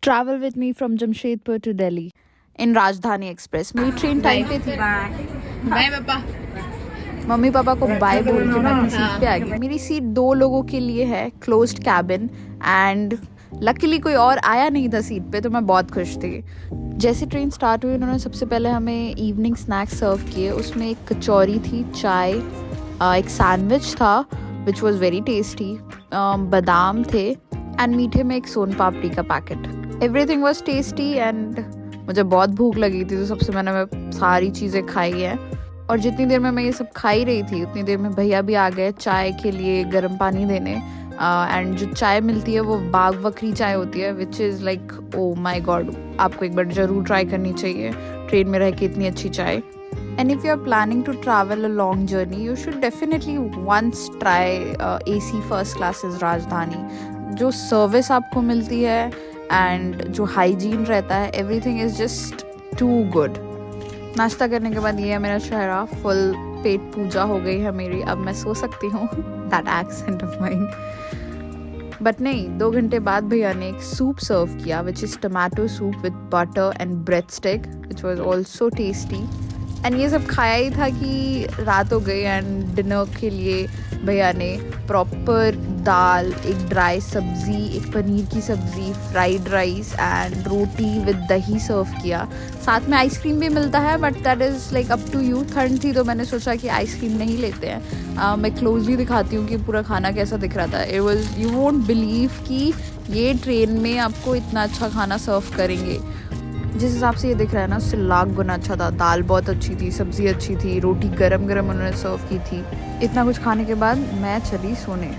Travel with me from Jamshedpur to Delhi in Rajdhani Express. मेरी train time पे थी. Bye पापा. Mummy papa को बाय बोल के मैं अपनी सीट पे आ गई. मेरी सीट 2 लोगों के लिए है, क्लोज्ड कैबिन, एंड लकीली कोई और आया नहीं था सीट पे, तो मैं बहुत खुश थी. जैसे ट्रेन स्टार्ट हुई उन्होंने सबसे पहले हमें इवनिंग स्नैक्स सर्व किए. उसमें एक कचौरी थी, चाय, एक सैंडविच था विच वॉज वेरी टेस्टी, बादाम थे, एंड मीठे में एक सोन पापड़ी का packet. Everything was tasty and मुझे बहुत भूख लगी थी, तो सबसे मैंने सारी चीज़ें खाई है. और जितनी देर में मैं ये सब खाई रही थी उतनी देर में भैया भी आ गए चाय के लिए गर्म पानी देने. एंड जो चाय मिलती है वो बाग बकरी चाय होती है, which is like oh my God, आपको एक बार ज़रूर ट्राई करनी चाहिए ट्रेन में रह के इतनी अच्छी चाय. And if you're planning to travel a long journey, you should definitely once try AC first class is Rajdhani. जो सर्विस आपको मिलती है एंड जो हाइजीन रहता है, everything is just too good. नाश्ता करने के बाद ये है मेरा शहरा. फुल पेट पूजा हो गई है मेरी, अब मैं सो सकती हूँ. That accent of mind. But नहीं, 2 घंटे बाद भैया ने एक सूप सर्व किया which is tomato soup with butter and bread stick which was also tasty. And ये सब खाया ही था कि रात हो गई. एंड डिनर के लिए भैया ने प्रॉपर दाल, एक ड्राई सब्ज़ी, एक पनीर की सब्ज़ी, fried rice and roti with dahi serve किया. साथ में आइसक्रीम भी मिलता है, but that is like up to you. ठंड थी तो मैंने सोचा कि आइसक्रीम नहीं लेते हैं. मैं क्लोजली दिखाती हूँ कि पूरा खाना कैसा दिख रहा था. It was, you won't believe कि ये ट्रेन में आपको इतना अच्छा खाना सर्व करेंगे. जिस हिसाब से ये दिख रहा है ना, उससे लाख गुना अच्छा था. दाल बहुत अच्छी थी, सब्ज़ी अच्छी थी, रोटी गरम गरम उन्होंने सर्व की थी. इतना कुछ खाने के बाद मैं चली सोने,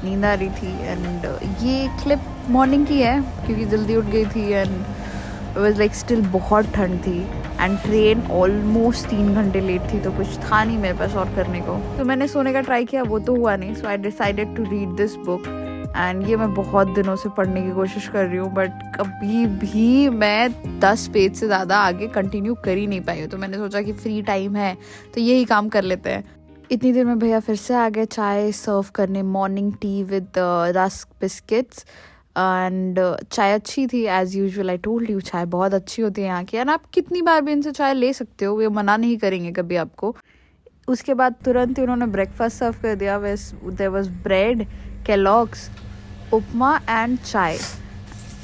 नींद आ रही थी. एंड ये क्लिप मॉर्निंग की है क्योंकि जल्दी उठ गई थी. And it was like still बहुत ठंड थी एंड ट्रेन ऑलमोस्ट 3 घंटे लेट थी, तो कुछ था नहीं मेरे पास और करने को. तो मैंने सोने का ट्राई किया, वो तो हुआ नहीं. So I decided to read this book. And ये मैं बहुत दिनों से पढ़ने की कोशिश कर रही हूँ, बट कभी भी मैं 10 पेज से ज़्यादा आगे कंटिन्यू कर ही नहीं पाई हूँ. तो मैंने सोचा कि फ्री टाइम है तो यही काम कर लेते हैं. इतनी देर में भैया फिर से आ गए चाय सर्व करने, morning tea with rusk biscuits. And चाय अच्छी थी as usual. I told you चाय बहुत अच्छी होती है यहाँ की. एंड आप कितनी बार भी इनसे चाय ले सकते हो, ये मना नहीं करेंगे कभी आपको. उसके बाद तुरंत ही उन्होंने ब्रेकफास्ट सर्व कर दिया. There was bread, Kellogg's, upma and chai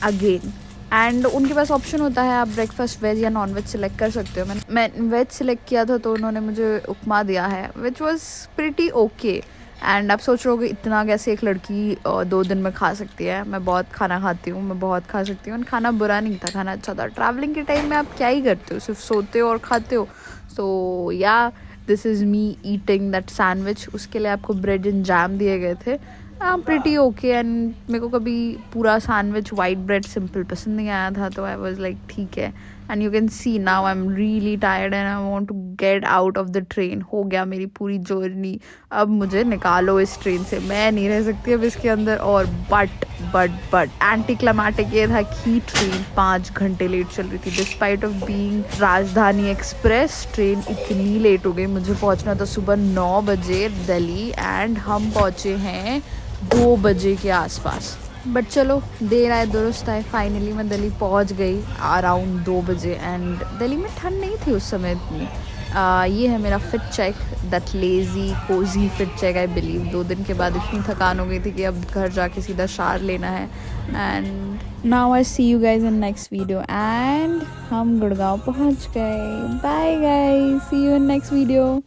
again. And उनके पास ऑप्शन होता है, आप ब्रेकफास्ट वेज या नॉन वेज सिलेक्ट कर सकते हो. मैं वेज सिलेक्ट किया था तो उन्होंने मुझे उपमा दिया है which was pretty okay. And आप सोच रहे हो कि इतना कैसे एक लड़की 2 दिन में खा सकती है. मैं बहुत खाना खाती हूँ, मैं बहुत खा सकती हूँ. खाना बुरा नहीं था, खाना अच्छा था. ट्रैवलिंग के टाइम में आप क्या ही करते हो, सिर्फ सोते हो और खाते हो. सो या this is me eating that sandwich. उसके लिए आपको ब्रेड एंड जैम दिए गए थे. Pretty okay. एंड मेरे को कभी पूरा सैंडविच वाइट ब्रेड सिंपल पसंद नहीं आया था, तो आई वाज लाइक ठीक है. And you can see now I am really tired and I want to get out of the train. हो गया मेरी पूरी जर्नी, अब मुझे निकालो इस ट्रेन से, मैं नहीं रह सकती अब इसके अंदर. और बट एंटी क्लाइमैटिक ये था कि ट्रेन 5 घंटे लेट चल रही थी. डिस्पाइट ऑफ बीइंग राजधानी एक्सप्रेस, ट्रेन इतनी लेट हो गई. मुझे पहुंचना था सुबह 9 बजे दिल्ली एंड हम पहुंचे हैं 2 बजे के आसपास. बट चलो, देर आए दुरुस्त आए. फाइनली मैं दिल्ली पहुंच गई अराउंड 2 बजे. एंड दिल्ली में ठंड नहीं थी उस समय इतनी. ये है मेरा fit check, that lazy cozy fit check. I believe 2 दिन के बाद इतनी थकान हो गई थी कि अब घर जाके सीधा शार लेना है. And now I see you guys in next video. And हम गुड़गांव पहुंच गए. Bye guys, see you in next video.